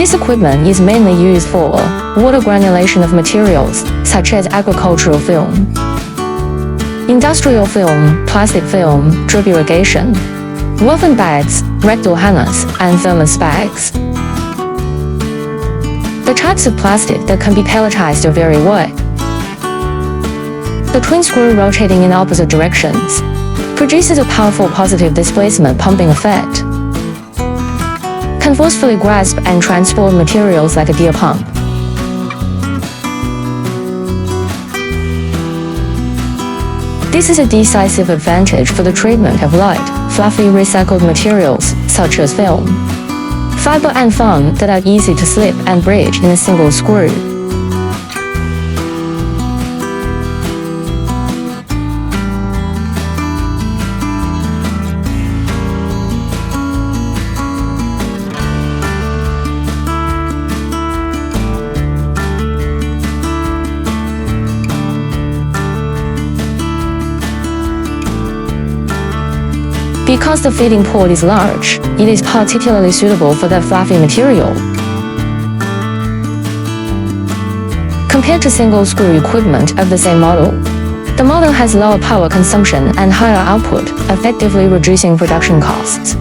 This equipment is mainly used for water granulation of materials, such as agricultural film, industrial film, plastic film, drip irrigation, woven bags, rectal hangers, and thermos bags. The types of plastic that can be pelletized are very wide. The twin screw rotating in opposite directions produces a powerful positive displacement pumping effect, can forcefully grasp and transport materials like a deer pump. This is a decisive advantage for the treatment of light, fluffy recycled materials, such as film, fiber and foam that are easy to slip and breach in a single screw. Because the feeding port is large, it is particularly suitable for that fluffy material. Compared to single-screw equipment of the same model, the model has lower power consumption and higher output, effectively reducing production costs.